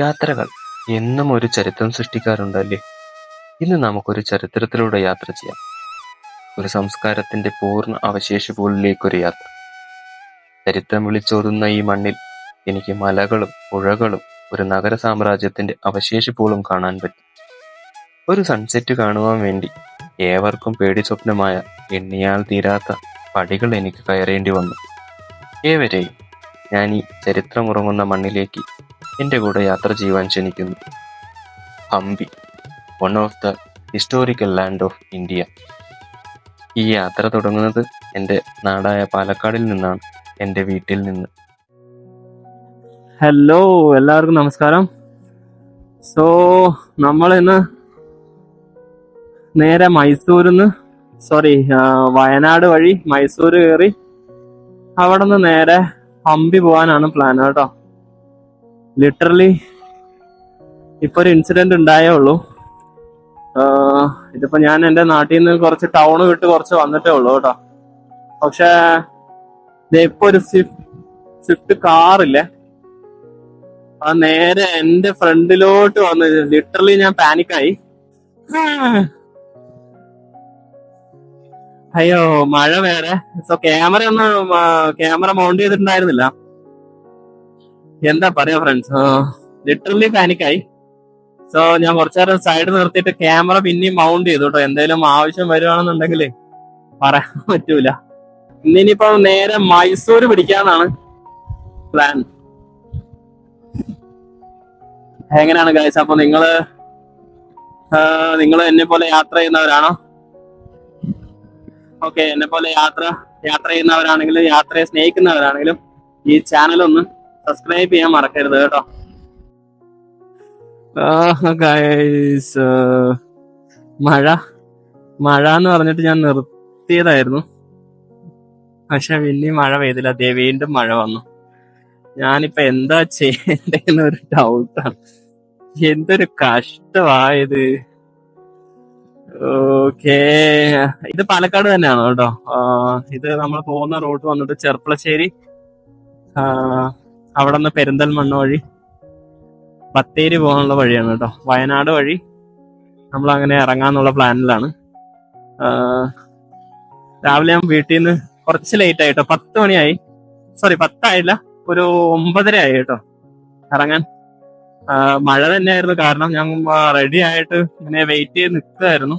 യാത്രകൾ എന്നും ഒരു ചരിത്രം സൃഷ്ടിക്കാറുണ്ടല്ലേ. ഇന്ന് നമുക്കൊരു ചരിത്രത്തിലൂടെ യാത്ര ചെയ്യാം. ഒരു സംസ്കാരത്തിന്റെ പൂർണ്ണ അവശേഷിപ്പുകളിലേക്കൊരു യാത്ര. ചരിത്രം വിളിച്ചോതുന്ന ഈ മണ്ണിൽ എനിക്ക് മലകളും പുഴകളും ഒരു നഗര സാമ്രാജ്യത്തിന്റെ അവശേഷിപ്പുകളും കാണാൻ പറ്റി. ഒരു സൺസെറ്റ് കാണുവാൻ വേണ്ടി ഏവർക്കും പേടി സ്വപ്നമായ എണ്ണിയാൽ തീരാത്ത പടികൾ എനിക്ക് കയറേണ്ടി വന്നു. ഏവരെയും ഞാൻ ഈ ചരിത്രമുറങ്ങുന്ന മണ്ണിലേക്ക് എൻ്റെ കൂടെ യാത്ര ചെയ്യുവാൻ ക്ഷണിക്കുന്നു. Hampi, one of the historical land of India. ഈ യാത്ര തുടങ്ങുന്നത് എൻ്റെ നാടായ പാലക്കാടിൽ നിന്നാണ്, എൻ്റെ വീട്ടിൽ നിന്ന്. ഹലോ, എല്ലാവർക്കും നമസ്കാരം. സോ നമ്മൾ ഇന്ന് നേരെ വയനാട് വഴി മൈസൂർ കയറി അവിടെ നിന്ന് നേരെ ഹംപി പോകാനാണ് പ്ലാൻ കേട്ടോ. ലിറ്ററലി ഇപ്പൊ ഒരു ഇൻസിഡന്റ് ഉണ്ടായേ ഉള്ളൂ. ഇതിപ്പോ ഞാൻ എൻ്റെ നാട്ടിൽ നിന്ന് കുറച്ച് ടൗണ് വിട്ട് കുറച്ച് വന്നിട്ടേ ഉള്ളൂ കേട്ടോ. പക്ഷെ ഇപ്പൊ ഒരു സ്വിഫ്റ്റ് കാറില്ലേ, അത് നേരെ എന്റെ ഫ്രണ്ടിലോട്ട് വന്ന് ലിറ്ററലി ഞാൻ പാനിക്കായി. അയ്യോ, മഴ വേറെ. സോ ക്യാമറ മൗണ്ട് ചെയ്തിട്ടുണ്ടായിരുന്നില്ല. എന്താ പറയാ ഫ്രണ്ട്സ്, ലിറ്ററലി പാനിക്കായി. സോ ഞാൻ കുറച്ചു നേരം സൈഡ് നിർത്തിയിട്ട് ക്യാമറ പിന്നെയും മൗണ്ട് ചെയ്തു കേട്ടോ. എന്തെങ്കിലും ആവശ്യം വരുവാണെന്നുണ്ടെങ്കിൽ പറയാൻ പറ്റൂല. ഇന്നിനിപ്പോ നേരെ മൈസൂർ പിടിക്കാന്നാണ് പ്ലാൻ. എങ്ങനെയാണ് ഗൈസ്? അപ്പൊ നിങ്ങള് എന്നെ പോലെ യാത്ര ചെയ്യുന്നവരാണോ? ഓക്കെ, എന്നെ പോലെ യാത്ര ചെയ്യുന്നവരാണെങ്കിലും യാത്രയെ സ്നേഹിക്കുന്നവരാണെങ്കിലും ഈ ചാനൽ ഒന്ന് സബ്സ്ക്രൈബ് ചെയ്യാൻ മറക്കരുത് കേട്ടോ. ഗൈസ്, മഴ എന്ന് പറഞ്ഞിട്ട് ഞാൻ നിർത്തിയതായിരുന്നു. പക്ഷെ പിന്നെയും മഴ പെയ്തില്ല. വീണ്ടും മഴ വന്നു. ഞാനിപ്പോ എന്താ ചെയ്യേണ്ടതെന്നൊരു ഡൗട്ടാണ്. എന്തൊരു കഷ്ടമായത്. ഓക്കേ, ഇത് പാലക്കാട് തന്നെയാണോ കേട്ടോ. ഇത് നമ്മൾ പോകുന്ന റൂട്ട് വന്നിട്ട് ചെർപ്പളശ്ശേരി, അവിടെ നിന്ന് പെരിന്തൽമണ്ണ വഴി ബത്തേരി പോകാനുള്ള വഴിയാണ് കേട്ടോ. വയനാട് വഴി നമ്മൾ അങ്ങനെ ഇറങ്ങാന്നുള്ള പ്ലാനിലാണ്. രാവിലെ ഞാൻ വീട്ടിൽ നിന്ന് കുറച്ച് ലേറ്റ് ആയിട്ടോ. 10 മണിയായി. 10 ആയില്ല, ഒരു 9:30 ആയി കേട്ടോ ഇറങ്ങാൻ. മഴ തന്നെയായിരുന്നു കാരണം. ഞാൻ റെഡി ആയിട്ട് ഇങ്ങനെ വെയിറ്റ് ചെയ്ത് നിൽക്കുമായിരുന്നു.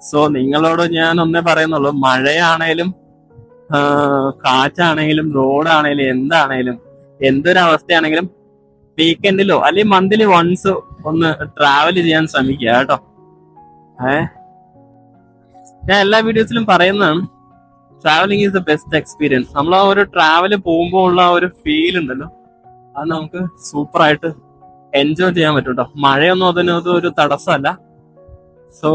സോ നിങ്ങളോട് ഞാൻ ഒന്നേ പറയുന്നുള്ളൂ, മഴയാണേലും കാറ്റാണേലും റോഡാണേലും എന്താണേലും എന്തൊരവസ്ഥയാണെങ്കിലും വീക്കെൻഡിലോ അല്ലെങ്കിൽ മന്ത്ലി വൺസ് ഒന്ന് ട്രാവൽ ചെയ്യാൻ ശ്രമിക്കുക കേട്ടോ. ഞാൻ എല്ലാ വീഡിയോസിലും പറയുന്നതാണ്, travelling is the best experience. നമ്മൾ ആ ഒരു ട്രാവല് പോകുമ്പോൾ ഉള്ള ആ ഒരു ഫീൽ ഉണ്ടല്ലോ, അത് നമുക്ക് സൂപ്പറായിട്ട് എൻജോയ് ചെയ്യാൻ പറ്റും കേട്ടോ. മഴയൊന്നും അതിനകത്ത് ഒരു തടസ്സമല്ല. സോ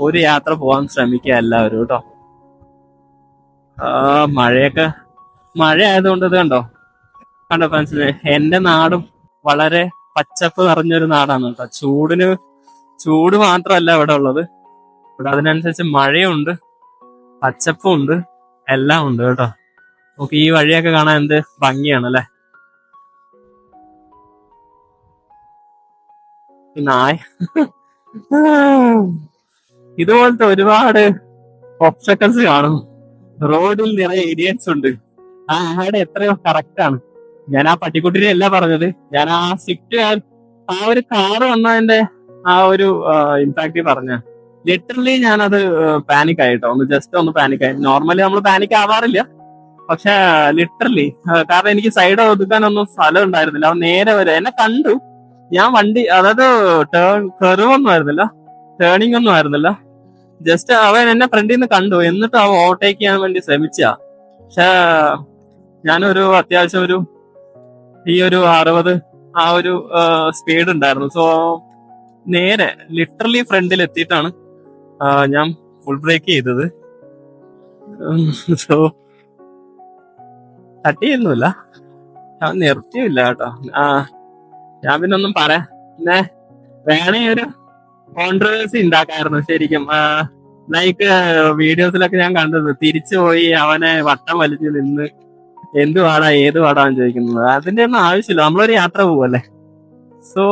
ഒരു യാത്ര പോകാൻ ശ്രമിക്കുക എല്ലാവരും കേട്ടോ. മഴ ആയതുകൊണ്ട് ഇത് കണ്ടോ ഫ്രണ്ട്സിന്, എന്റെ നാടും വളരെ പച്ചപ്പ് നിറഞ്ഞൊരു നാടാണ് കേട്ടോ. ചൂട് മാത്രമല്ല ഇവിടെ ഉള്ളത്, ഇവിടെ അതിനനുസരിച്ച് മഴയുണ്ട്, പച്ചപ്പും ഉണ്ട്, എല്ലാം ഉണ്ട് കേട്ടോ. നമുക്ക് ഈ വഴിയൊക്കെ കാണാൻ എന്ത് ഭംഗിയാണല്ലേ. ഇതുപോലത്തെ ഒരുപാട് ഒബ്സ്റ്റക്കിൾസ് കാണും. റോഡിൽ നിറയെ ഇഡിയറ്റ്സ് ഉണ്ട്. ആ ആടെ എത്രയോ കറക്റ്റ് ആണ്. ഞാൻ ആ പട്ടിക്കുട്ടിനെ അല്ല പറഞ്ഞത്, ഞാൻ ആ സ്വിഫ്റ്റ് ആ ഒരു കാറ് വന്നതിന്റെ ആ ഒരു ഇമ്പാക്ട് പറഞ്ഞ. ലിറ്ററലി ഞാനത് പാനിക് ആയിട്ടോ, ജസ്റ്റ് ഒന്ന് പാനിക് ആയി. നോർമലി നമ്മൾ പാനിക് ആവാറില്ല, പക്ഷെ ലിറ്ററലി കാരണം എനിക്ക് സൈഡ് ഒതുക്കാനൊന്നും സ്ഥലം ഉണ്ടായിരുന്നില്ല. അവൻ നേരെ എന്നെ കണ്ടു. ഞാൻ വണ്ടി, അതായത് കെർവ് ഒന്നും ആയിരുന്നില്ല, ടേണിംഗ് ഒന്നും ആയിരുന്നില്ല. ജസ്റ്റ് അവൻ എന്നെ ഫ്രണ്ടിൽ നിന്ന് കണ്ടു, എന്നിട്ട് അവൻ ഓവർടേക്ക് ചെയ്യാൻ വേണ്ടി ശ്രമിച്ച. പക്ഷെ ഞാനൊരു അത്യാവശ്യം ഈ ഒരു 60 ആ ഒരു സ്പീഡ് ഉണ്ടായിരുന്നു. സോ നേരെ ലിറ്ററലി ഫ്രണ്ടിൽ എത്തിയിട്ടാണ് ഞാൻ ഫുൾ ബ്രേക്ക് ചെയ്തത്. സോ തട്ടിയൊന്നുമില്ല, അവൻ നിർത്തിയില്ല കേട്ടോ. ഞാൻ പിന്നെ ഒന്നും പിന്നെ വേണേ ഒരു കോൺട്രവേഴ്സി ഉണ്ടാക്കായിരുന്നു ശരിക്കും. ലൈക്ക് വീഡിയോസിലൊക്കെ ഞാൻ കണ്ടത്, തിരിച്ചു പോയി അവനെ വട്ടം വലിച്ച് നിന്ന് എന്ത് പാടാ ഏത് പാടാന്ന് ചോദിക്കുന്നത്. അതിന്റെ ഒന്നും ആവശ്യമില്ല, നമ്മളൊരു യാത്ര പോവല്ലേ. സോ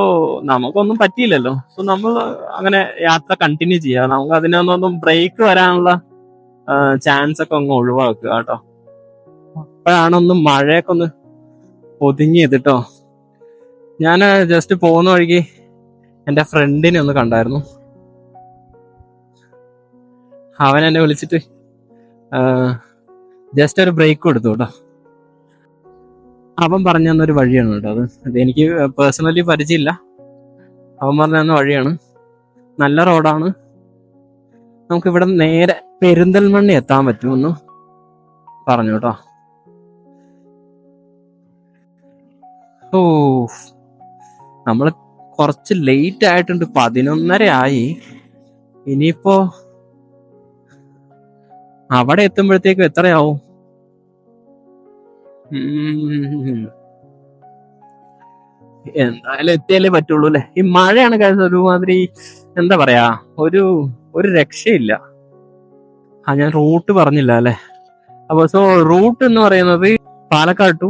നമുക്കൊന്നും പറ്റിയില്ലല്ലോ. സോ നമ്മൾ അങ്ങനെ യാത്ര കണ്ടിന്യൂ ചെയ്യുക. നമുക്ക് അതിനൊന്നും ബ്രേക്ക് വരാനുള്ള ചാൻസ് ഒക്കെ ഒന്ന് ഒഴിവാക്കുക കേട്ടോ. അപ്പോഴാണൊന്ന് മഴയൊക്കെ ഒന്ന് ഒതുങ്ങിയത് കേട്ടോ. ഞാൻ ജസ്റ്റ് പോകുന്ന വഴിക്ക് എന്റെ ഫ്രണ്ടിനെ ഒന്ന് കണ്ടായിരുന്നു. അവൻ എന്നെ വിളിച്ചിട്ട് ജസ്റ്റ് ഒരു ബ്രേക്ക് കൊടുത്തു കേട്ടോ. അവൻ പറഞ്ഞു തന്നൊരു വഴിയാണ് കേട്ടോ അത് എനിക്ക് പേഴ്സണലി പരിചയമില്ല. അവൻ പറഞ്ഞു തന്ന വഴിയാണ്, നല്ല റോഡാണ്, നമുക്ക് ഇവിടെ നേരെ പെരിന്തൽമണ്ണ എത്താൻ പറ്റുമെന്ന് പറഞ്ഞു കേട്ടോ. ഓ, നമ്മള് കുറച്ച് ലേറ്റ് ആയിട്ടുണ്ട്, 11:30 ആയി. ഇനിയിപ്പോ അവിടെ എത്തുമ്പോഴത്തേക്കും എത്രയാവും? എന്തായാലും എത്തിയാലേ പറ്റുള്ളൂ അല്ലെ. ഈ മഴയാണ് കഴിഞ്ഞ ഒരുമാതിരി എന്താ പറയാ, ഒരു രക്ഷയില്ല. ഞാൻ റൂട്ട് പറഞ്ഞില്ല അല്ലെ. അപ്പൊ സോ റൂട്ട് എന്ന് പറയുന്നത് പാലക്കാട് ടു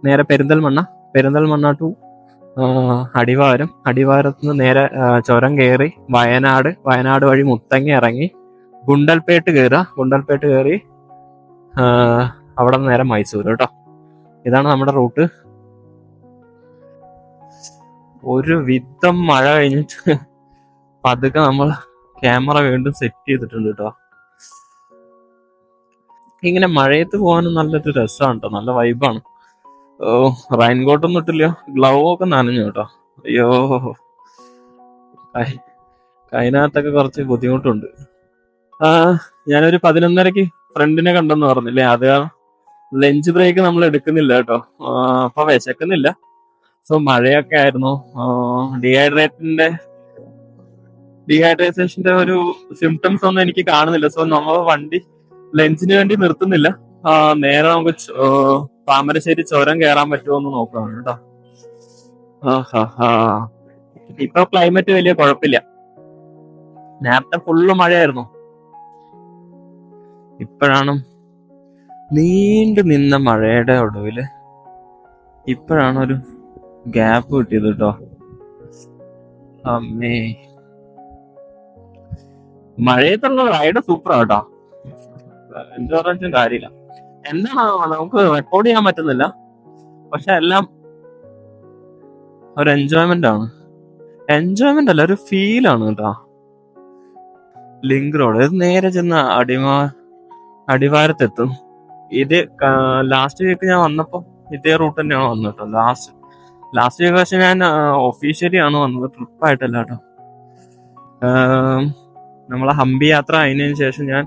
നേരെ പെരിന്തൽമണ്ണ ടു അടിവാരത്ത് നിന്ന് നേരെ ചുരം കയറി വയനാട് വഴി മുത്തങ്ങ ഇറങ്ങി ഗുണ്ടൽപേട്ട് കയറി അവിടെ നിന്ന് നേരെ മൈസൂർ കേട്ടോ. ഇതാണ് നമ്മുടെ റൂട്ട്. ഒരു വിധം മഴ കഴിഞ്ഞിട്ട് പതുക്കെ നമ്മൾ ക്യാമറ വീണ്ടും സെറ്റ് ചെയ്തിട്ടുണ്ട് കേട്ടോ. ഇങ്ങനെ മഴയത്ത് പോകാനും നല്ലൊരു രസമാണ് കേട്ടോ, നല്ല വൈബാണ്. റെയിൻകോട്ടൊന്നും ഇട്ടില്ല, ഗ്ലൗ ഒക്കെ നനഞ്ഞു കേട്ടോ. അയ്യോ, കൈനകത്തൊക്കെ കുറച്ച് ബുദ്ധിമുട്ടുണ്ട്. ഞാനൊരു 11:30 ഫ്രണ്ടിനെ കണ്ടെന്ന് പറഞ്ഞില്ലേ, അത് ലഞ്ച് ബ്രേക്ക് നമ്മൾ എടുക്കുന്നില്ല കേട്ടോ. അപ്പൊ വിശക്കുന്നില്ല. സോ മഴയൊക്കെ ആയിരുന്നു. ഡീഹൈഡ്രേഷന്റെ ഒരു സിംറ്റംസ് ഒന്നും എനിക്ക് കാണുന്നില്ല. സോ നമ്മൾ വണ്ടി ലഞ്ചിന് വേണ്ടി നിർത്തുന്നില്ല. നേരെ നമുക്ക് താമരശ്ശേരി ചുരം കയറാൻ പറ്റുമോ എന്ന് നോക്കണം കേട്ടോ. ഇപ്പൊ ക്ലൈമറ്റ് വലിയ കുഴപ്പമില്ല. നേരത്തെ ഫുള്ള് മഴയായിരുന്നു. ഇപ്പോഴാണ് നീണ്ടു നിന്ന മഴയുടെ ഒടുവില് ഇപ്പോഴാണ് ഒരു ഗ്യാപ്പ് കിട്ടിയത് കേട്ടോ. അമ്മേ, മഴയത്തുള്ള റൈഡ് സൂപ്പറാ കേട്ടോ. എന്താ പറഞ്ഞാൽ കാര്യമില്ല. എന്താണ് നമുക്ക് റെക്കോർഡ് ചെയ്യാൻ പറ്റുന്നില്ല, പക്ഷെ എല്ലാം ഒരു എൻജോയ്മെന്റ് അല്ല, ഒരു ഫീലാണ് കേട്ടോ. ലിങ്ക് റോഡ് ഇത് നേരെ ചെന്ന് അടിവാരത്തെത്തും. ഇത് ലാസ്റ്റ് വീക്ക് ഞാൻ വന്നപ്പോ ഇതേ റൂട്ട് തന്നെയാണ് വന്നത് കേട്ടോ. ലാസ്റ്റ് വീക്ക് പക്ഷെ ഞാൻ ഒഫീഷ്യലി ആണ് വന്നത്, ട്രിപ്പായിട്ടല്ല കേട്ടോ. നമ്മളെ ഹംപി യാത്ര കഴിഞ്ഞതിന് ശേഷം ഞാൻ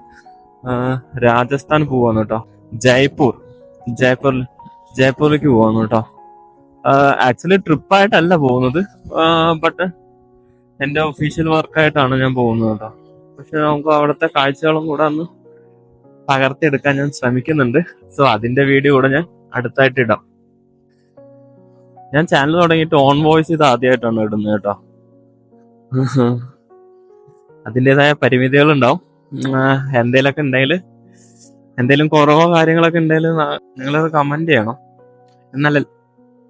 രാജസ്ഥാൻ പോവാന്ന് കേട്ടോ. ജയ്പൂരിലേക്ക് പോവാന്ന് കേട്ടോ. ആക്ച്വലി ട്രിപ്പായിട്ടല്ല പോകുന്നത്, ബട്ട് എന്റെ ഒഫീഷ്യൽ വർക്കായിട്ടാണ് ഞാൻ പോകുന്നത് കേട്ടോ. പക്ഷെ നമുക്ക് അവിടുത്തെ കാഴ്ചകളും കൂടെ ഒന്ന് പകർത്തിയെടുക്കാൻ ഞാൻ ശ്രമിക്കുന്നുണ്ട്. സോ അതിന്റെ വീഡിയോ കൂടെ ഞാൻ അടുത്തായിട്ട് ഇടാം. ഞാൻ ചാനൽ തുടങ്ങിയിട്ട് ഓൺ വോയിസ് ഇത് ആദ്യമായിട്ടാണ് ഇടുന്നത് കേട്ടോ. അതിൻ്റെതായ പരിമിതികൾ ഉണ്ടാവും. എന്തെങ്കിലും കുറവോ കാര്യങ്ങളൊക്കെ ഉണ്ടെങ്കിൽ നിങ്ങളത് കമന്റ് ചെയ്യണം,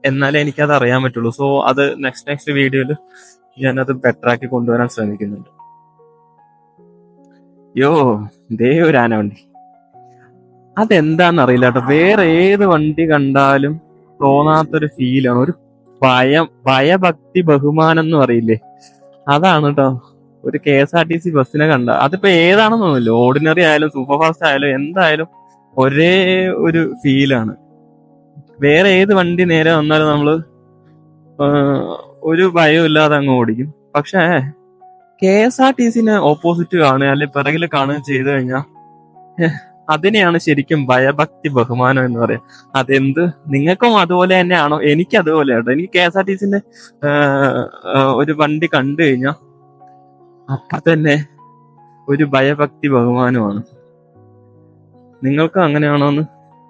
എന്നാലേ എനിക്കത് അറിയാൻ പറ്റുള്ളൂ. സോ അത് നെക്സ്റ്റ് വീഡിയോയിൽ ഞാനത് ബെറ്റർ ആക്കി കൊണ്ടുവരാൻ ശ്രമിക്കുന്നുണ്ട്. ദേ ഒരു ആന വണ്ടി. അതെന്താന്ന് അറിയില്ല കേട്ടോ, വേറെ ഏത് വണ്ടി കണ്ടാലും തോന്നാത്തൊരു ഫീലാണ്, ഒരു ഭയഭക്തി ബഹുമാനം എന്ന് പറയില്ലേ, അതാണ് കേട്ടോ. ഒരു KSRTC ബസ്സിനെ കണ്ട, അതിപ്പോ ഏതാണെന്നൊന്നുമില്ല, ഓർഡിനറി ആയാലും സൂപ്പർ ഫാസ്റ്റ് ആയാലും എന്തായാലും ഒരേ ഒരു ഫീലാണ്. വേറെ ഏത് വണ്ടി നേരെ വന്നാലും നമ്മള് ഒരു ഭയം ഇല്ലാതെ അങ്ങ് ഓടിക്കും. പക്ഷേ KSRTCനെ ഓപ്പോസിറ്റ് കാണുക അല്ലെങ്കിൽ പിറകിൽ കാണുകയും ചെയ്തു കഴിഞ്ഞാൽ അതിനെയാണ് ശരിക്കും ഭയഭക്തി ബഹുമാനം എന്ന് പറയാം. അതെന്ത് നിങ്ങൾക്കും അതുപോലെ തന്നെയാണോ? എനിക്ക് അതുപോലെ കേട്ടോ. എനിക്ക് KSRTCന്റെ ഒരു വണ്ടി കണ്ടു കഴിഞ്ഞാൽ അപ്പൊ തന്നെ ഒരു ഭയഭക്തി ബഹുമാനമാണ്. നിങ്ങൾക്കും അങ്ങനെയാണോ എന്ന്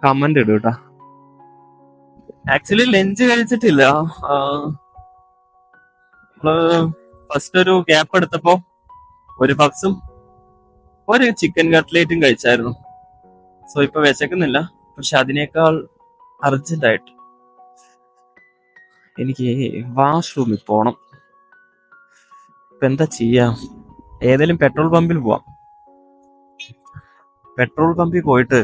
കമന്റ് ഇടും കേട്ടോ. ആക്ച്വലി ലഞ്ച് കഴിച്ചിട്ടില്ല. ഫസ്റ്റ് ഒരു ഗ്യാപ്പ് എടുത്തപ്പോ ഒരു പപ്സും ഒരു ചിക്കൻ കട്ട്ലേറ്റും കഴിച്ചായിരുന്നു. സോ ഇപ്പൊ വിശക്കുന്നില്ല, പക്ഷെ അതിനേക്കാൾ അർജന്റായിട്ട് എനിക്ക് വാഷ്റൂമിൽ പോണം. ഇപ്പൊ എന്താ ചെയ്യാ? ഏതെങ്കിലും പെട്രോൾ പമ്പിൽ പോവാം. പെട്രോൾ പമ്പിൽ പോയിട്ട്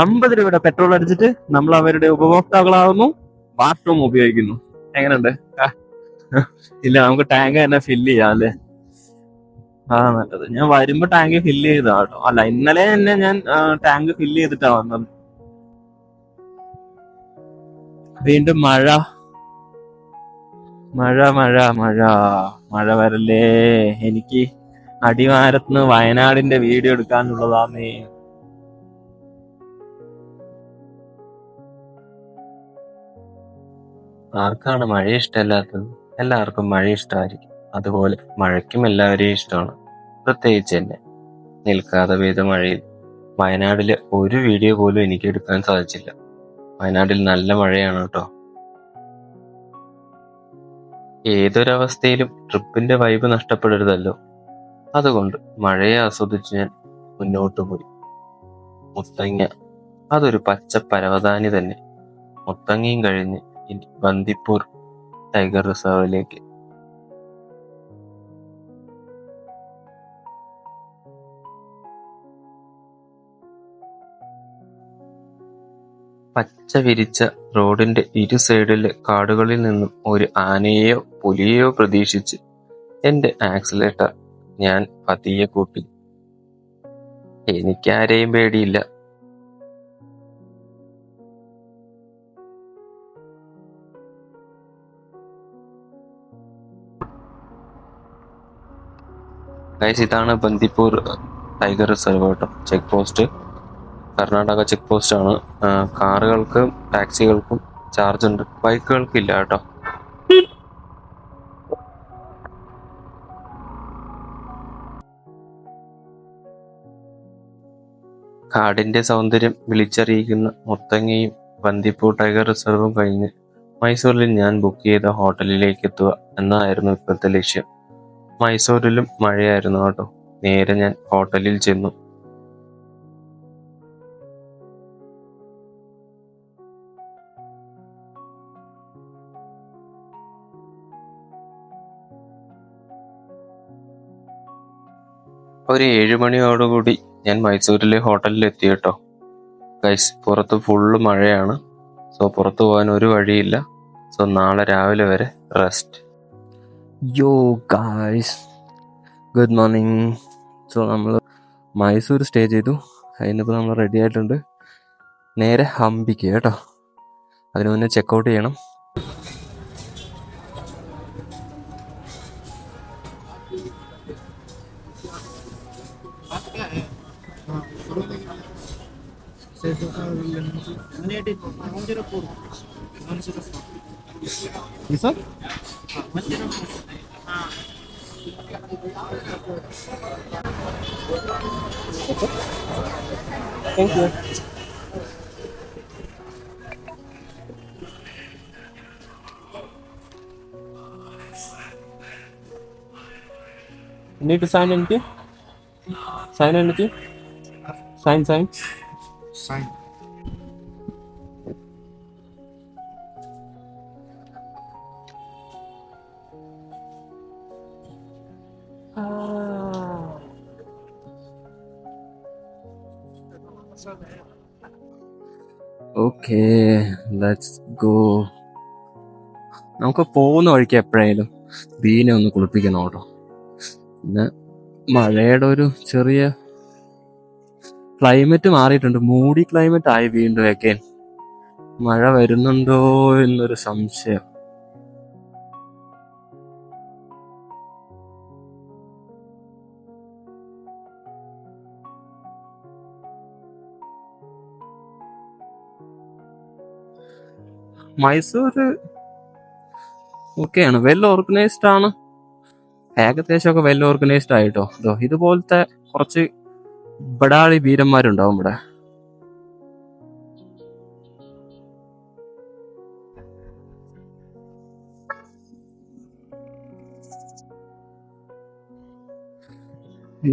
50 രൂപയുടെ പെട്രോൾ അടിച്ചിട്ട് നമ്മൾ അവരുടെ ഉപഭോക്താക്കളാവുന്നു, വാഷ്റൂം ഉപയോഗിക്കുന്നു. എങ്ങനെയുണ്ട്? ഇല്ല, നമുക്ക് ടാങ്ക് തന്നെ ഫില്ല് ചെയ്യാം അല്ലേ? നല്ലത്. ഞാൻ വരുമ്പോ ടാങ്ക് ഫില്ല് ചെയ്താ കേട്ടോ. അല്ല, ഇന്നലെ തന്നെ ഞാൻ ടാങ്ക് ഫില്ല് ചെയ്തിട്ടാ വന്നത്. വീണ്ടും മഴ മഴ മഴ മഴ മഴ വരല്ലേ. എനിക്ക് അടിവാരത്തുനിന്ന് വയനാടിന്റെ വീഡിയോ എടുക്കാനുള്ളതാന്നേ. ആർക്കാണ് മഴ ഇഷ്ടമല്ലാത്തത്? എല്ലാവർക്കും മഴ ഇഷ്ടമായിരിക്കും. അതുപോലെ മഴയ്ക്കും എല്ലാവരെയും ഇഷ്ടമാണ്, പ്രത്യേകിച്ച് എന്നെ. നിൽക്കാതെ പെയ്ത മഴയിൽ വയനാടിലെ ഒരു വീഡിയോ പോലും എനിക്ക് എടുക്കാൻ സാധിച്ചില്ല. വയനാട്ടിൽ നല്ല മഴയാണ് കേട്ടോ. ഏതൊരവസ്ഥയിലും ട്രിപ്പിന്റെ വൈബ് നഷ്ടപ്പെടരുതല്ലോ. അതുകൊണ്ട് മഴയെ ആസ്വദിച്ച് ഞാൻ മുന്നോട്ട് പോയി. മുത്തങ്ങ, അതൊരു പച്ച പരവതാനി തന്നെ. മുത്തങ്ങയും കഴിഞ്ഞ് ഇനി ബന്ദിപ്പൂർ ടൈഗർ റിസർവിലേക്ക്. പച്ച വിരിച്ച റോഡിന്റെ ഇരു സൈഡിലെ കാടുകളിൽ നിന്നും ഒരു ആനയെയോ പുലിയെയോ പ്രതീക്ഷിച്ച് എന്റെ ആക്സിലേറ്റർ ഞാൻ പതിയെ കൂട്ടി. എനിക്കാരെയും പേടിയില്ല. ഗൈസ്, ഇതാണ് ബന്ദിപ്പൂർ ടൈഗർ റിസർവ് കേട്ടോ. Check post, Karnataka check post ആണ്. കാറുകൾക്കും ടാക്സികൾക്കും ചാർജ് ഉണ്ട്, ബൈക്കുകൾക്ക് ഇല്ല കേട്ടോ. കാടിന്റെ സൗന്ദര്യം വിളിച്ചറിയിക്കുന്ന മുത്തങ്ങയും ബന്ദിപ്പൂർ ടൈഗർ റിസർവും കഴിഞ്ഞ് മൈസൂരിൽ ഞാൻ ബുക്ക് ചെയ്ത ഹോട്ടലിലേക്ക് എത്തുക എന്നതായിരുന്നു ഇപ്പോഴത്തെ ലക്ഷ്യം. മൈസൂരിലും മഴയായിരുന്നു കേട്ടോ. നേരെ ഞാൻ ഹോട്ടലിൽ ചെന്നു. ഒരു 7 മണിയോടുകൂടി ഞാൻ മൈസൂരിലെ ഹോട്ടലിൽ എത്തി കേട്ടോ. ഗൈസ്, പുറത്ത് ഫുള്ള് മഴയാണ്. സോ പുറത്തു പോകാൻ ഒരു വഴിയില്ല. സോ നാളെ രാവിലെ വരെ റെസ്റ്റ്. യോ ഗൈസ്, ഗുഡ് മോർണിംഗ്. സോ നമ്മൾ മൈസൂർ സ്റ്റേ ചെയ്തു. അതിനിപ്പോൾ നമ്മൾ റെഡി ആയിട്ടുണ്ട്. നേരെ ഹംപിക്ക് കേട്ടോ. അതിന് മുന്നേ ചെക്കൗട്ട് ചെയ്യണം. Thank you. You need to sign anything? Sign anything? Sign. Sign. Okay, let's go. നമുക്ക് പോകുന്ന വഴിക്ക് എപ്പോഴായാലും ബീനെ ഒന്ന് കുളിപ്പിക്കണം കേട്ടോ. പിന്നെ മഴയുടെ ഒരു ചെറിയ ക്ലൈമറ്റ് മാറിയിട്ടുണ്ട്. മൂടി ക്ലൈമറ്റ് ആയി വീണ്ടും അഗൈൻ. മഴ വരുന്നുണ്ടോ എന്നൊരു സംശയം. മൈസൂർ ഓക്കെയാണ്, വെൽ ഓർഗനൈസ്ഡ് ആണ്. ഏകദേശമൊക്കെ വെൽ ഓർഗനൈസ്ഡ് ആയിട്ടോ. ഇതുപോലത്തെ കുറച്ച് ബഡാളി വീരന്മാരുണ്ടാവും ഇവിടെ.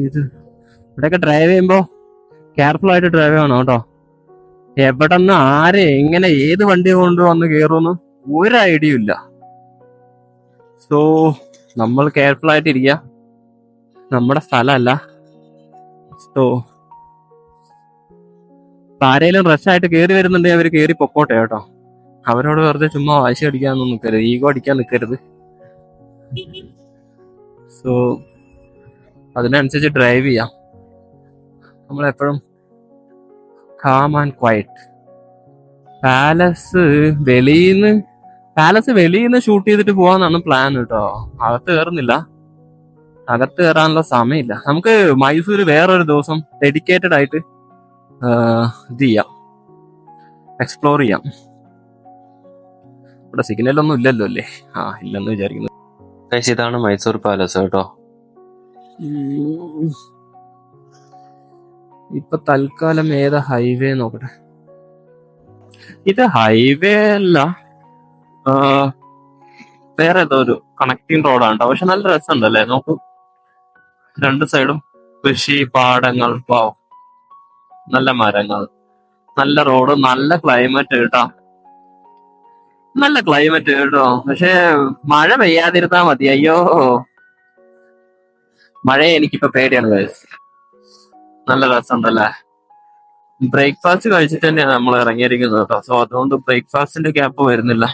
ഇവിടെയൊക്കെ ഡ്രൈവ് ചെയ്യുമ്പോ കെയർഫുൾ ആയിട്ട് ഡ്രൈവ് ചെയ്യണം കേട്ടോ. എവിടെന്ന് ആരെ എങ്ങനെ ഏത് വണ്ടി കൊണ്ടുവന്ന് കയറുമെന്ന് ഒരു ഐഡിയ ഇല്ല. സോ നമ്മൾ കെയർഫുൾ ആയിട്ടിരിക്കുക. നമ്മുടെ സ്ഥലമല്ല. സോ ആരേലും റഷ് ആയിട്ട് കയറി വരുന്നുണ്ടെങ്കിൽ അവർ കയറി പൊക്കോട്ടെ കേട്ടോ. അവരോട് വെറുതെ ചുമ്മാ വാശി അടിക്കാനൊന്നും നിൽക്കരുത്, ഈഗോ അടിക്കാൻ നിൽക്കരുത്. സോ അതിനനുസരിച്ച് ഡ്രൈവ് ചെയ്യാം. നമ്മളെപ്പോഴും കാം ആൻഡ് ക്വയറ്റ്. പാലസ് വെളിയിൽ നിന്ന് ഷൂട്ട് ചെയ്തിട്ട് പോവാന്നാണ് പ്ലാൻ കേട്ടോ. അകത്ത് കയറുന്നില്ല, അകത്ത് കയറാനുള്ള സമയമില്ല. നമുക്ക് മൈസൂര് വേറൊരു ദിവസം ഡെഡിക്കേറ്റഡ് ആയിട്ട് ഇത് ചെയ്യാം, എക്സ്പ്ലോർ ചെയ്യാം. ഇവിടെ സിഗ്നലൊന്നും ഇല്ലല്ലോ അല്ലേ? ഇല്ലെന്ന് വിചാരിക്കുന്നു. ഗൈസ്, ഇതാണ് മൈസൂർ പാലസ് കേട്ടോ. ഇപ്പൊ തൽക്കാലം ഏതാ ഹൈവേ നോക്കട്ടെ. ഇത് ഹൈവേ അല്ല, വേറെ ഏതോ ഒരു കണക്റ്റിംഗ് റോഡാണ് കേട്ടോ. പക്ഷെ നല്ല രസമുണ്ടല്ലേ, നോക്കൂ. രണ്ട് സൈഡും കൃഷി, പാടങ്ങൾ, നല്ല മരങ്ങൾ, നല്ല റോഡ്, നല്ല ക്ലൈമറ്റ് കേട്ടോ. നല്ല ക്ലൈമറ്റ് കേട്ടോ. പക്ഷെ മഴ പെയ്യാതിരുന്നാ മതി. അയ്യോ, മഴയെ എനിക്കിപ്പോ പേടിയാണ് guys. നല്ല രസമുണ്ടല്ലേ. ബ്രേക്ക്ഫാസ്റ്റ് കഴിച്ചിട്ട് തന്നെയാണ് നമ്മൾ ഇറങ്ങിയിരിക്കുന്നത് കേട്ടോ. സോ അതുകൊണ്ട് ബ്രേക്ക്ഫാസ്റ്റിന്റെ ഗ്യാപ്പ് വരുന്നില്ല.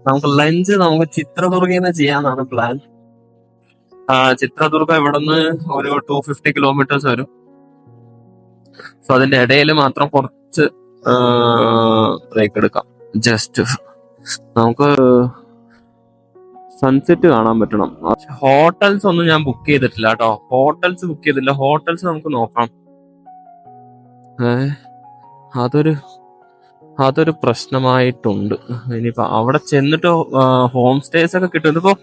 നമുക്ക് ചിത്രദുർഗയിൽ നിന്ന് ചെയ്യാന്നാണ് പ്ലാൻ. ചിത്രദുർഗ ഇവിടെ നിന്ന് ഒരു 250 കിലോമീറ്റേഴ്സ് വരും. സോ അതിന്റെ ഇടയിൽ മാത്രം കുറച്ച് ബ്രേക്ക് എടുക്കാം. ജസ്റ്റ് നമുക്ക് സൺസെറ്റ് കാണാൻ പറ്റണം. ഹോട്ടൽസ് ഒന്നും ഞാൻ ബുക്ക് ചെയ്തിട്ടില്ല കേട്ടോ. ഹോട്ടൽസ് നമുക്ക് നോക്കാം. അതൊരു പ്രശ്നമായിട്ടുണ്ട്. ഇനിയിപ്പോ അവിടെ ചെന്നിട്ട് ഹോം സ്റ്റേസ് ഒക്കെ കിട്ടും. ഇതിപ്പോ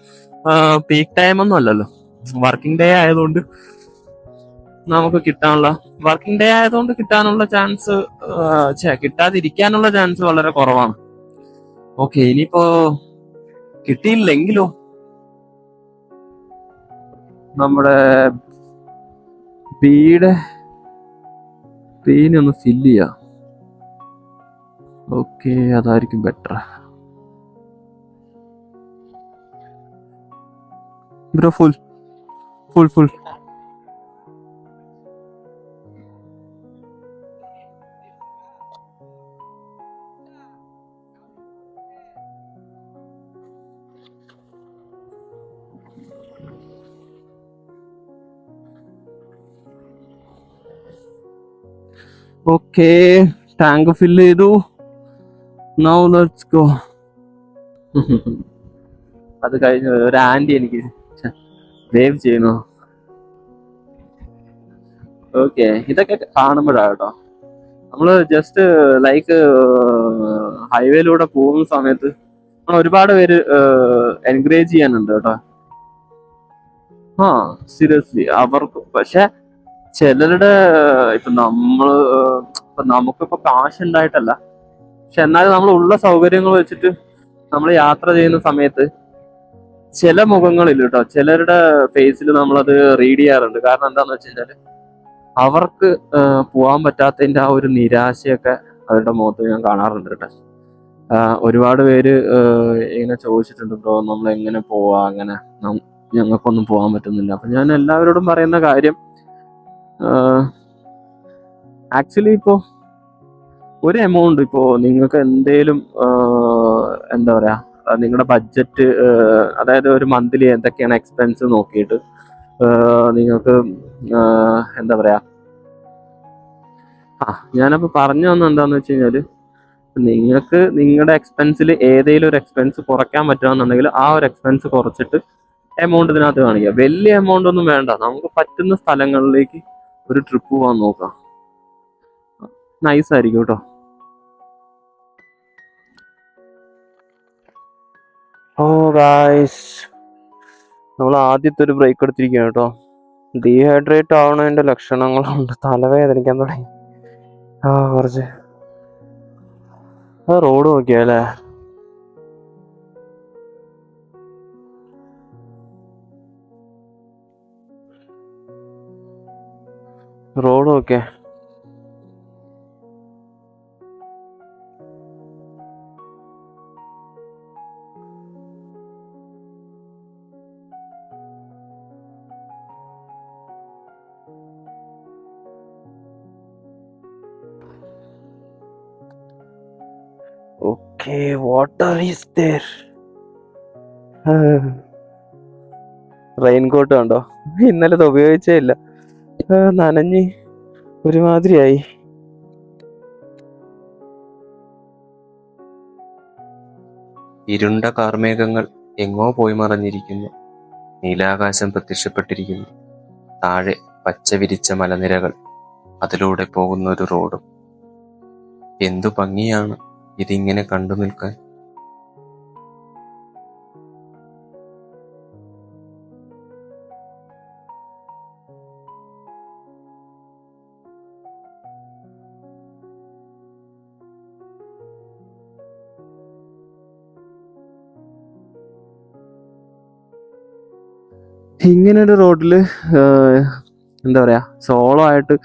പീക്ക് ടൈം ഒന്നും അല്ലല്ലോ, വർക്കിംഗ് ഡേ ആയതുകൊണ്ട് കിട്ടാനുള്ള ചാൻസ്, കിട്ടാതിരിക്കാനുള്ള ചാൻസ് വളരെ കുറവാണ്. ഓക്കെ, ഇനിയിപ്പോ കിട്ടിയില്ലെങ്കിലോ നമ്മുടെ പീനെ ഒന്ന് ഫില്ല് ചെയ്യാം. ഓക്കെ, അതായിരിക്കും better. Bro full. Okay, tank fill ചെയ്തു. Now let's go. അത് കഴിഞ്ഞ് ഒരു ആന്റി എനിക്ക് വേവ് ചെയ്യുന്നു. ഓക്കെ, ഇതൊക്കെ കാണുമ്പോഴാണ് കേട്ടോ നമ്മള് ജസ്റ്റ് ലൈക്ക് ഹൈവേയിലൂടെ പോകുന്ന സമയത്ത് ഒരുപാട് പേര് എൻകറേജ് ചെയ്യാനുണ്ട് കേട്ടോ. സീരിയസ്ലി അവർക്ക്. പക്ഷെ ചിലരുടെ ഇപ്പൊ നമുക്കിപ്പോ കാശ് ഉണ്ടായിട്ടല്ല, പക്ഷെ എന്നാലും നമ്മൾ ഉള്ള സൗകര്യങ്ങൾ വെച്ചിട്ട് നമ്മൾ യാത്ര ചെയ്യുന്ന സമയത്ത് ചില മുഖങ്ങളിൽ കേട്ടോ, ചിലരുടെ ഫേസിൽ നമ്മളത് റീഡ് ചെയ്യാറുണ്ട്. കാരണം എന്താന്ന് വെച്ച് കഴിഞ്ഞാല് അവർക്ക് പോകാൻ പറ്റാത്തതിന്റെ ആ ഒരു നിരാശയൊക്കെ അവരുടെ മുഖത്ത് ഞാൻ കാണാറുണ്ട് കേട്ടോ. ഒരുപാട് പേര് ഇങ്ങനെ ചോദിച്ചിട്ടുണ്ട്, ബ്രോ നമ്മൾ എങ്ങനെ പോവാ, അങ്ങനെ ഞങ്ങൾക്കൊന്നും പോകാൻ പറ്റുന്നില്ല. അപ്പൊ ഞാൻ എല്ലാവരോടും പറയുന്ന കാര്യം, ആക്ച്വലി ഇപ്പോ ഒരു എമൗണ്ട് ഇപ്പോ നിങ്ങൾക്ക് എന്തേലും എന്താ പറയാ, നിങ്ങളുടെ ബഡ്ജറ്റ്, അതായത് ഒരു മന്ത്ലി എന്തൊക്കെയാണ് എക്സ്പെൻസ് നോക്കിയിട്ട് നിങ്ങൾക്ക് എന്താ പറയാ, ഞാനപ്പോ പറഞ്ഞു വന്ന എന്താന്ന് വെച്ച് കഴിഞ്ഞാല്, നിങ്ങൾക്ക് നിങ്ങളുടെ എക്സ്പെൻസിൽ ഏതെങ്കിലും ഒരു എക്സ്പെൻസ് കുറയ്ക്കാൻ പറ്റുകയെന്നുണ്ടെങ്കിൽ ആ ഒരു എക്സ്പെൻസ് കുറച്ചിട്ട് എമൗണ്ട് ഇതിനകത്ത് കാണിക്കുക. വലിയ എമൗണ്ട് ഒന്നും വേണ്ട, നമുക്ക് പറ്റുന്ന സ്ഥലങ്ങളിലേക്ക് ഒരു ട്രിപ്പ് പോകാൻ നോക്കാം. നൈസ് ആയിരിക്കും കേട്ടോ. ഓ ഗായ്സ്, നമ്മൾ ആദ്യത്തെ ഒരു ബ്രേക്ക് എടുത്തിരിക്കുകയാണ് കേട്ടോ. ഡീഹൈഡ്രേറ്റ് ആവണതിന്റെ ലക്ഷണങ്ങളുണ്ട്. തലവേദനിക്കാൻ തുടങ്ങി. കുറച്ച് റോഡ് നോക്കിയല്ലേ. റോഡ് നോക്കിയേ. Okay, water is there. Raincoat കണ്ടോ, ഇന്നലെ ഇത് ഉപയോഗിച്ചേ ഇല്ല. നനഞ്ഞ് ഒരുമാതിരിയായി. ഇരുണ്ട കാർമേഘങ്ങൾ എങ്ങോ പോയി മറഞ്ഞിരിക്കുന്നു. നീലാകാശം പ്രത്യക്ഷപ്പെട്ടിരിക്കുന്നു. താഴെ പച്ച വിരിച്ച മലനിരകൾ, അതിലൂടെ പോകുന്ന ഒരു റോഡും. എന്തു ഭംഗിയാണ് ഇതിങ്ങനെ കണ്ടു നിൽക്കാൻ. ഇങ്ങനെ ഒരു റോഡില് എന്താ പറയാ, സോളോ ആയിട്ട്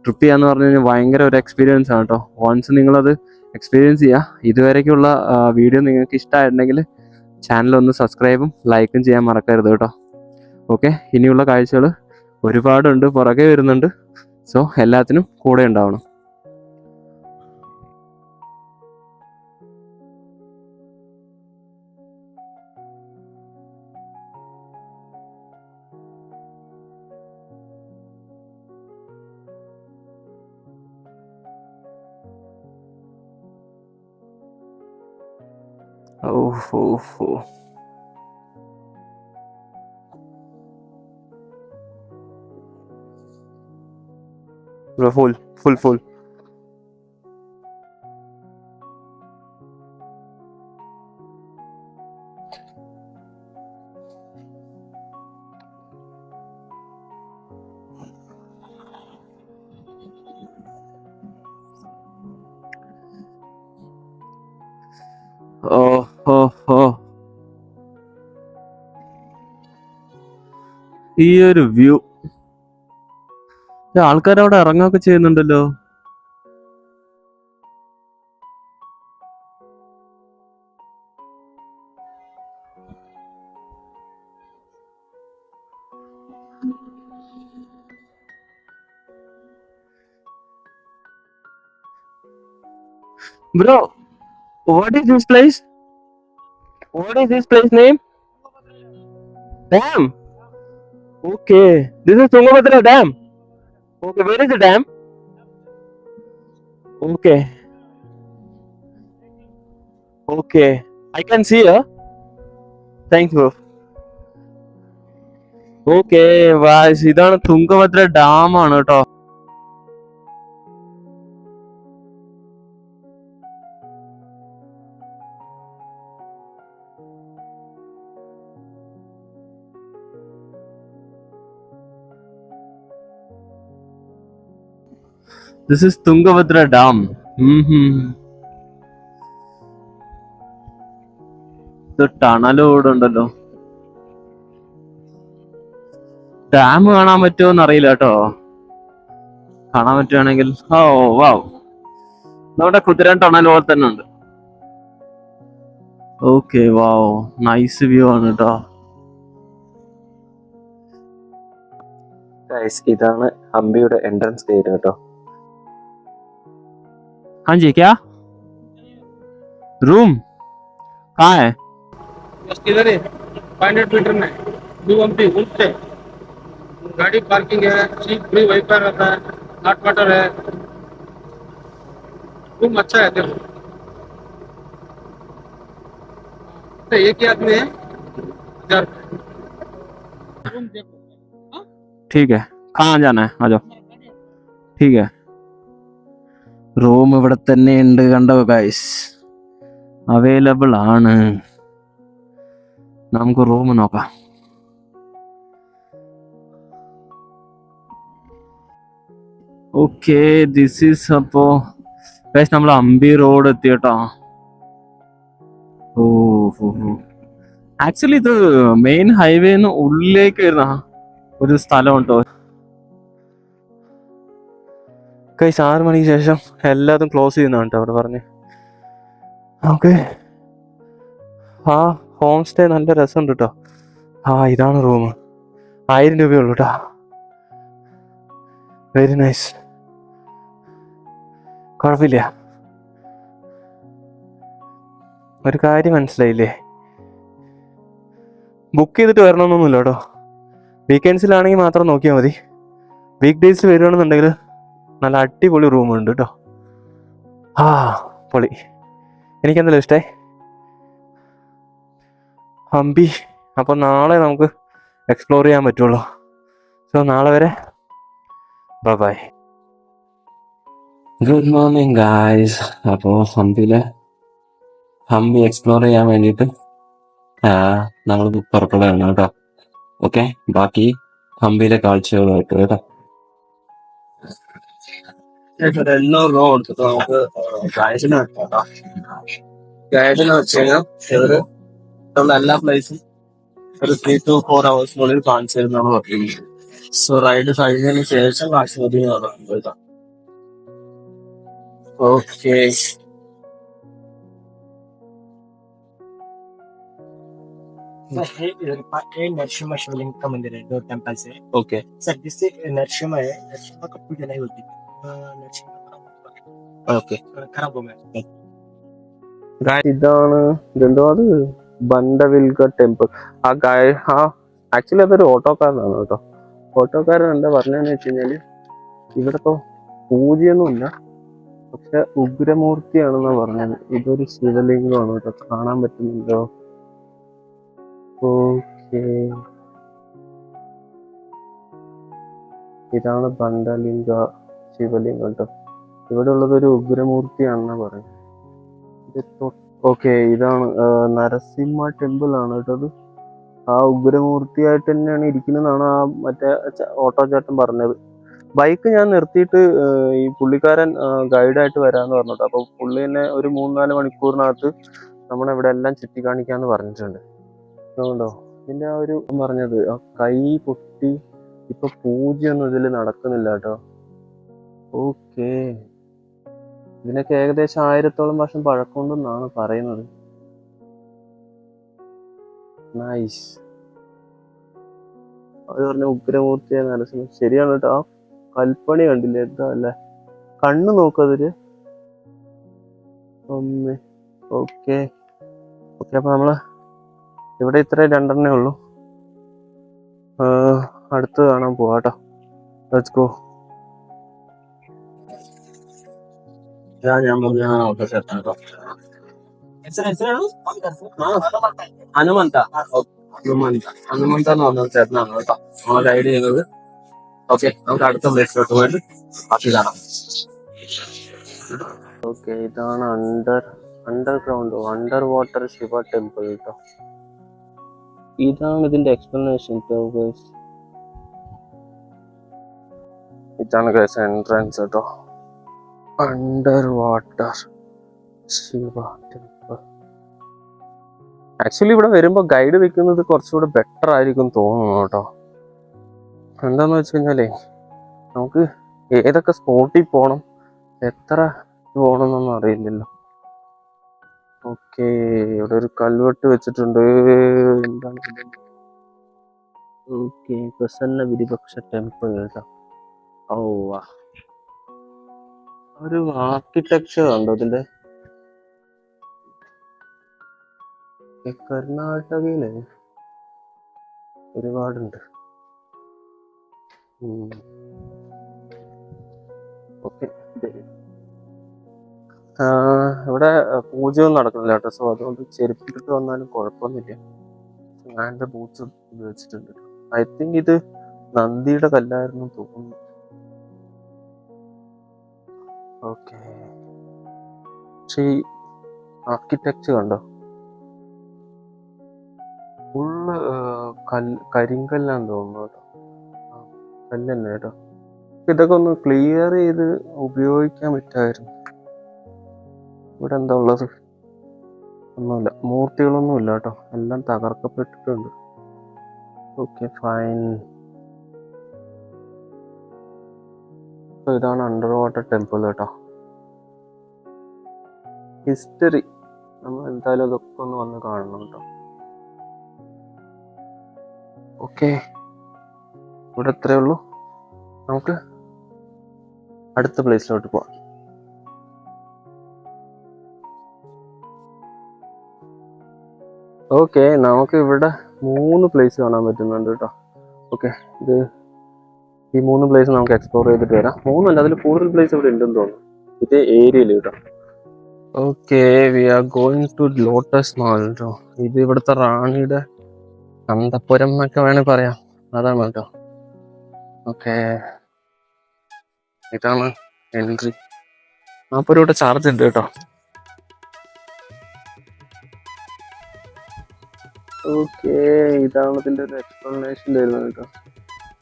ട്രിപ്പ് ചെയ്യാന്ന് പറഞ്ഞു കഴിഞ്ഞാൽ ഭയങ്കര ഒരു എക്സ്പീരിയൻസ് ആണ് കേട്ടോ. വൺസ് നിങ്ങളത് എക്സ്പീരിയൻസ് ചെയ്യുക. ഇതുവരേക്കുള്ള വീഡിയോ നിങ്ങൾക്ക് ഇഷ്ടമായിട്ടുണ്ടെങ്കിൽ ചാനൽ ഒന്ന് സബ്സ്ക്രൈബും ലൈക്കും ചെയ്യാൻ മറക്കരുത് കേട്ടോ. ഓക്കെ, ഇനിയുള്ള കാഴ്ചകൾ ഒരുപാടുണ്ട്, പുറകെ വരുന്നുണ്ട്. സോ എല്ലാത്തിനും കൂടെ ഉണ്ടാവണം. ഓ, ഫുൾ. ഓ, ഈ ഒരു വ്യൂ, ആൾക്കാർ അവിടെ ഇറങ്ങുകയൊക്കെ ചെയ്യുന്നുണ്ടല്ലോ. Bro, what is this place? What is this place name? Dam. Okay, this is Tungabhadra Dam. Okay, where is the dam? Okay, I can see her. Thanks bro. Okay, ഇതാണ് Tungabhadra dam ആണ് കേട്ടോ. This is Tungabhadra Dam. ഇത് ടണലോടുണ്ടല്ലോ. Dam കാണാൻ പറ്റുമോന്ന് അറിയില്ല കേട്ടോ. കാണാൻ പറ്റുവാണെങ്കിൽ വാവ്, നമ്മുടെ കുതിരൻ ടണൽ പോലെ തന്നെ ഉണ്ട്. ഓക്കെ, വാവ്, നൈസ് വ്യൂ ആണ് കേട്ടോ. ഇതാണ് ഹംപിയുടെ എൻട്രൻസ് ഗേറ്റ് കേട്ടോ. हाँ जी, क्या रूम कहाँ है? बस किधर है 500 मीटर में न्यू हम्पी उनसे गाड़ी पार्किंग है, जीप फ्री वाईफाई रहता है, हॉट वाटर है, रूम अच्छा है। देखो तो एक ही आदमी है 1000 रूम देखो। ठीक है, कहाँ जाना है, आ जाओ. ठीक है, റൂം ഇവിടെ തന്നെ ഉണ്ട്, കണ്ടോ ഗൈസ്, അവൈലബിൾ ആണ്. നമുക്ക് റൂം നോക്കാം. ഓക്കെ, ദിസ് ഈസ് അപ്പോ ഗൈസ് നമ്മൾ ഹംപി റോഡ് എത്തി കേട്ടോ. ആക്ച്വലി ഇത് മെയിൻ ഹൈവേന്ന് ഉള്ളിലേക്ക് വരുന്ന ഒരു സ്ഥലം ഉണ്ടോ ഗൈസ്. 6 മണിക്ക് ശേഷം എല്ലാതും ക്ലോസ് ചെയ്യുന്നതാണ് അവിടെ പറഞ്ഞ്. ഓക്കെ, ഹോം സ്റ്റേ നല്ല രസമുണ്ട് കേട്ടോ. ഇതാണ് റൂം. 1000 രൂപയുള്ളൂ കേട്ടോ. വെരി നൈസ്, കുഴപ്പമില്ല. ഒരു കാര്യം മനസ്സിലായില്ലേ, ബുക്ക് ചെയ്തിട്ട് വരണമെന്നൊന്നുമില്ല കേട്ടോ. വീക്കെൻഡ്സിലാണെങ്കിൽ മാത്രം നോക്കിയാൽ മതി. വീക്ക് ഡേയ്സിൽ വരികയാണെന്നുണ്ടെങ്കിൽ നല്ല അടിപൊളി റൂമുണ്ട് കേട്ടോ. ആ പൊളി, എനിക്കെന്തായാലും ഇഷ്ടമായി ഹംപി. അപ്പോൾ നാളെ നമുക്ക് എക്സ്പ്ലോർ ചെയ്യാൻ പറ്റുള്ളൂ. സോ നാളെ വരെ ബൈ. Good morning guys. അപ്പോൾ ഹംപി എക്സ്പ്ലോർ ചെയ്യാൻ വേണ്ടിയിട്ട് നമ്മൾ പുറപ്പെടുകയാണ് കേട്ടോ. ഓക്കെ, ബാക്കി ഹംപിയിലെ കാഴ്ചകളുമായിട്ട് കേട്ടോ. ഒരു 800 രൂപ കൊടുത്തിട്ട് നമുക്ക് ഗൈഡിനെ വെക്കാം. ഗൈഡിനെ വെച്ച് കഴിഞ്ഞാൽ ഇവര് നമ്മുടെ എല്ലാ പ്ലേസും ഒരു 3 to 4 hours കാണിച്ചു തരുന്നതാണ് പറയുന്നത്. സോ റൈഡ് കഴിഞ്ഞതിന് ശേഷം കാശ് മതി എന്ന് പറയുന്നത്. ഓക്കെ, सर ये नरसिम्हा शिवलिंग का मंदिर है, 2 टेम्पल्स है ഓക്കെ. सर. जिससे नरसिम्हा है, नरसिम्हा का पूजा नहीं होती, नरसिम्हा ഓക്കെ, खराब हो गया. ഇതാണ് ഇതെന്തോ അത് ബണ്ടവിൽഗ ടെമ്പിൾ. ആക്ച്വലി അതൊരു ഓട്ടോക്കാരനാണ് കേട്ടോ. ഓട്ടോക്കാരൻ എന്താ പറഞ്ഞതെന്ന് വെച്ച് കഴിഞ്ഞാല് ഇവിടെ ഇപ്പൊ പൂജയൊന്നുമില്ല, പക്ഷെ ഉഗ്രമൂർത്തിയാണെന്നാ പറഞ്ഞത്. ഇതൊരു ശിവലിംഗമാണ് കേട്ടോ, കാണാൻ പറ്റുന്നുണ്ടോ? ഓക്കെ, ഇതാണ് ബണ്ടലിംഗ ശിവലിംഗം കേട്ടോ. ഇവിടെ ഉള്ളത് ഒരു ഉഗ്രമൂർത്തിയാണെന്നാ പറയുന്നത്. ഓക്കെ, ഇതാണ് നരസിംഹ ടെമ്പിൾ ആണ് കേട്ടോ. അത് ആ ഉഗ്രമൂർത്തിയായിട്ട് തന്നെയാണ് ഇരിക്കുന്നതെന്നാണ് ആ മറ്റേ ഓട്ടോ ചേട്ടൻ പറഞ്ഞത്. ബൈക്ക് ഞാൻ നിർത്തിയിട്ട് ഈ പുള്ളിക്കാരൻ ഗൈഡായിട്ട് വരാമെന്ന് പറഞ്ഞിട്ട്, അപ്പോൾ പുള്ളി തന്നെ ഒരു 3-4 മണിക്കൂറിനകത്ത് നമ്മളെ ഇവിടെ എല്ലാം ചുറ്റിക്കാണിക്കാന്ന് പറഞ്ഞിട്ടുണ്ട്. അതുകൊണ്ടോ ഇതിൻ്റെ ആ ഒരു പറഞ്ഞത് ആ കൈ പൊട്ടി ഇപ്പൊ പൂജയൊന്നും ഇതിൽ നടക്കുന്നില്ല കേട്ടോ. ഓക്കെ, ഇതിനൊക്കെ ഏകദേശം 1000-ഓളം വർഷം പഴക്കമുണ്ടെന്നാണ് പറയുന്നത്. നൈസ്. അത് പറഞ്ഞ ഉഗ്രമൂർത്തിയായ നരസിംഹ ശരിയാണ് കേട്ടോ. ആ കൽപ്പണി കണ്ടില്ലേ, എന്താ അല്ലേ, കണ്ണ് നോക്കതില് ഒന്ന്. ഓക്കെ ഓക്കെ, അപ്പൊ നമ്മള് ഇവിടെ ഇത്ര 2 ഉള്ളൂ. അടുത്ത് കാണാൻ പോവാട്ടോ. Let's go. ഞാൻ പറഞ്ഞ ഓട്ടോ ചേട്ടൻ കേട്ടോ. ഹനുമന്ത എന്ന് പറഞ്ഞ ചേട്ടനാണ് കേട്ടോ നമ്മളെ ഗൈഡ് ചെയ്യുന്നത്. ഓക്കെ, നമുക്ക് അടുത്ത പ്ലേസിലോട്ട് പോയിട്ട് ബാക്കി കാണാം. ഓക്കെ, ഇതാണ് അണ്ടർ വാട്ടർ ശിവ ടെമ്പിൾ കേട്ടോ. ഇതാണ് ഇതിന്റെ എക്സ്പ്ലനേഷൻ. ഇതാണ് ഗൈസ് എൻട്രൻസ് കേട്ടോ. Under water Shiva temple. Actually ഇവിടെ വരുമ്പോൾ ഗൈഡ് വെക്കുന്നത് കുറച്ചുകൂടെ ബെറ്റർ ആയിരിക്കും തോന്നുന്നു കേട്ടോ. എന്താന്ന് വെച്ച് കഴിഞ്ഞാലേ നമുക്ക് ഏതൊക്കെ സ്പോട്ടിൽ പോകണം, എത്ര പോകണമെന്നൊന്നും അറിയില്ലല്ലോ. ഓക്കെ, ഇവിടെ ഒരു കൽവെട്ട് വെച്ചിട്ടുണ്ട്. എന്താണ്? ഓക്കെ, പ്രസന്ന വിരിപക്ഷ ടെമ്പിൾ കേട്ടോ. ഓ വാ, ഒരു ആർക്കിടെക്ചർ ഉണ്ടോ ഇതിന്റെ? കർണാടകയില് ഒരുപാടുണ്ട്. ഓക്കെ, ഇവിടെ പൂജയൊന്നും നടക്കുന്നില്ല കേട്ടോ. സോ അതുകൊണ്ട് ചെരുപ്പിട്ടിട്ട് വന്നാലും കുഴപ്പമൊന്നുമില്ല. ഞാൻ എൻ്റെ ബൂട്ട്സ് ഉപയോഗിച്ചിട്ടുണ്ട്. ഐ തിങ്ക് ഇത് നന്ദിയുടെ കല്ലായിരുന്നു തോന്നുന്നു. ഓക്കെ, പക്ഷേ ഈ ആർക്കിടെക്ചർ കണ്ടോ, ഫുള്ള് കരിങ്കല്ലാന്ന് തോന്നുന്നു കേട്ടോ. കല്ല് തന്നെ കേട്ടോ. ഇതൊക്കെ ഒന്ന് ക്ലിയർ ചെയ്ത് ഉപയോഗിക്കാൻ പറ്റുമായിരുന്നു. ഇവിടെ എന്താ ഉള്ളത്? ഒന്നുമില്ല, മൂർത്തികളൊന്നും ഇല്ല കേട്ടോ, എല്ലാം തകർക്കപ്പെട്ടിട്ടുണ്ട്. Okay fine. ഇതാണ് അണ്ടർ വാട്ടർ ടെമ്പിൾ കേട്ടോ. ഹിസ്റ്ററി നമ്മൾ എന്തായാലും അതൊക്കെ ഒന്ന് വന്ന് കാണണം കേട്ടോ. ഓക്കെ, ഇവിടെ എത്രയേ ഉള്ളൂ. നമുക്ക് അടുത്ത പ്ലേസിലോട്ട് പോവാം. ഓക്കെ, നമുക്ക് ഇവിടെ 3 പ്ലേസ് കാണാൻ പറ്റുന്നുണ്ട് കേട്ടോ. ഓക്കെ, ഇത് ഈ 3 പ്ലേസ് നമുക്ക് എക്സ്പ്ലോർ ചെയ്തിട്ട് വരാം. 3 അല്ല, അതിൽ കൂടുതൽ പ്ലേസ് ഇവിടെ ഉണ്ടെന്ന് തോന്നുന്നു ഇത് ഏരിയയിൽ കേട്ടോ. Okay, we are going to Lotus Mall കേട്ടോ. ഇത് ഇവിടുത്തെ റാണിയുടെ അന്തപ്പുരം എന്നൊക്കെ വേണേൽ പറയാം, അതാണ് കേട്ടോ. ഓക്കെ, ഇതാണ് എൻട്രി. 40 രൂപ ചാർജ് ഉണ്ട് കേട്ടോ. ഓക്കെ, ഇതാണ് ഇതിന്റെ ഒരു എക്സ്പ്ലനേഷൻ വരുന്നത് കേട്ടോ.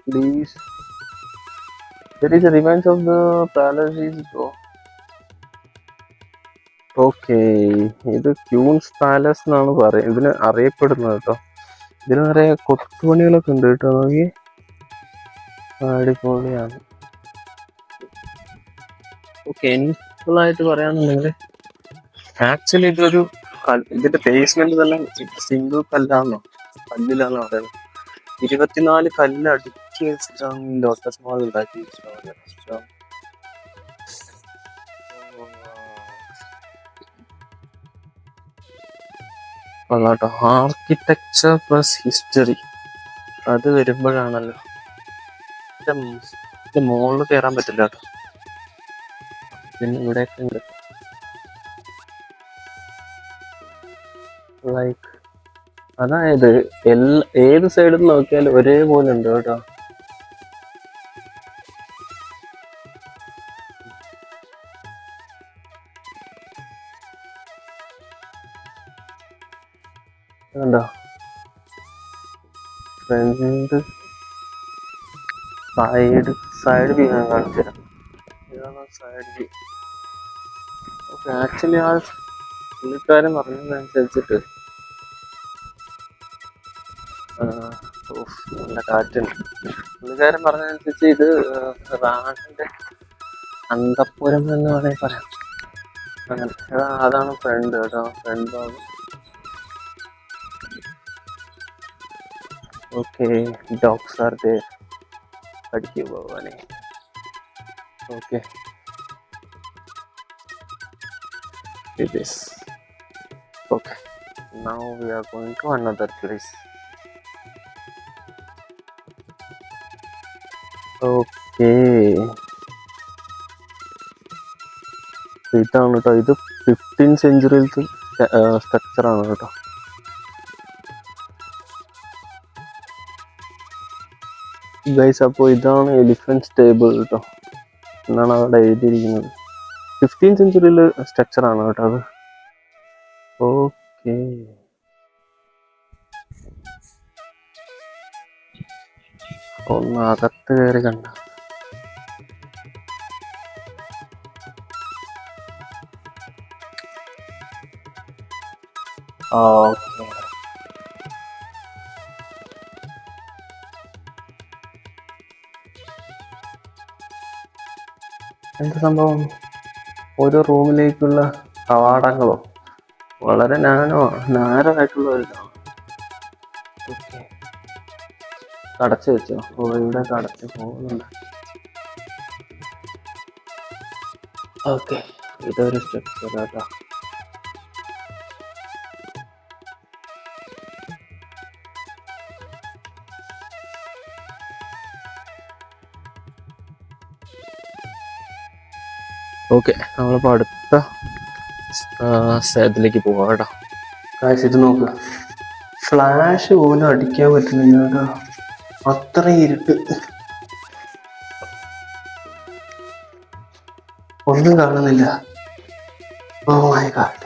Please, there is a remains of the palace is bro. Okay, ഇത് ക്യൂൻസ് പാലസ് എന്നാണ് പറയുന്നത്, ഇതിന് അറിയപ്പെടുന്നത് കേട്ടോ. ഇതിന് നിറയെ കൊത്തുപണികളൊക്കെ ഉണ്ട് കേട്ടോ. നോക്കി, അടിപൊളിയാണ്. ഓക്കെ, എനിക്കുള്ളതായിട്ട് പറയാന്നുണ്ടെങ്കിൽ ആക്ച്വലി ഇതൊരു ഇതിന്റെ ബേസ്മെന്റ് തന്നെ സിംഗിൾ കല്ലാന്നോ കല്ലിലാന്നോ പറയുന്നത്. 24 കല്ല് അടുക്കി വെച്ചിട്ടാണ് ഈ ലോട്ടസ് മാൾ ഉണ്ടാക്കി വെച്ചിട്ടുള്ളത്. കൊള്ളാട്ടോ, ആർക്കിടെക്ചർ പ്ലസ് ഹിസ്റ്ററി അത് വരുമ്പോഴാണല്ലോ. ഇതിന്റെ മുകളിൽ കയറാൻ പറ്റില്ല കേട്ടോ. പിന്നെ ഇവിടെയൊക്കെ ഉണ്ട് ലൈക്ക്, അതായത് ഏത് സൈഡിൽ നോക്കിയാലും ഒരേപോലെ ഉണ്ട് കേട്ടോ. കണ്ടോ, ഫ്രണ്ട് സൈഡ് വ്യൂ ഞാൻ കാണിച്ചു തരാം. ഇതാണ് സൈഡ് വ്യൂ. ഓക്കെ, ആക്ച്വലി ആ പുള്ളിക്കാരൻ പറഞ്ഞതനുസരിച്ചിട്ട് നല്ല കാറ്റുണ്ട്. പുള്ളിക്കാരൻ പറഞ്ഞതനുസരിച്ച് ഇത് റാണിന്റെ അന്തപ്പുരം എന്ന് വേണമെങ്കിൽ പറയാം. അങ്ങനെ അതാണ് ഫ്രണ്ട് കേട്ടോ, ഫ്രണ്ട് ഭാഗം. ഓക്കെ, ഡോഗ്സ് ആർ ദേ, അടിക്കു പോവാനെ. Okay, this. Okay, now we are going to another place. Okay, ഇതാണ് കേട്ടോ. ഇത് 15th സെഞ്ചുറിയിലത്തെ സ്ട്രക്ചറാണ് കേട്ടോ. ഗൈസ്, അപ്പോൾ ഇതാണ് എലിഫന്റ് സ്റ്റേബിൾ കേട്ടോ എന്നാണ് അവിടെ എഴുതിയിരിക്കുന്നത്. 15th സെഞ്ചുറിയിലെ സ്ട്രക്ചറാണ് കേട്ടോ അത്. ഓക്കെ, ഒന്ന് അകത്ത് കയറി കണ്ട. ഓക്കെ, എന്ത് സംഭവം, ഓരോ റൂമിലേക്കുള്ള കവാടങ്ങളോ വളരെ നാരമായിട്ടുള്ള ഒരു ഇതാണ്. ഓക്കെ, അടച്ചു വെച്ചോ. ഓ, ഇവിടെ അടച്ച് പോകുന്നുണ്ട്. ഓക്കെ, ഇതൊരു സ്ട്രക്ചർ കേട്ടോ. ഓക്കെ, നമ്മളിപ്പോൾ അടുത്ത സ്ഥലത്തിലേക്ക് പോവാം കേട്ടോ. കാശ് ഇത് നോക്കുക, ഫ്ലാഷ് പോലും അടിക്കാൻ പറ്റുന്നില്ല കേട്ടോ, അത്ര ഇരുട്ട്, ഒന്നും കാണുന്നില്ല. Oh my God.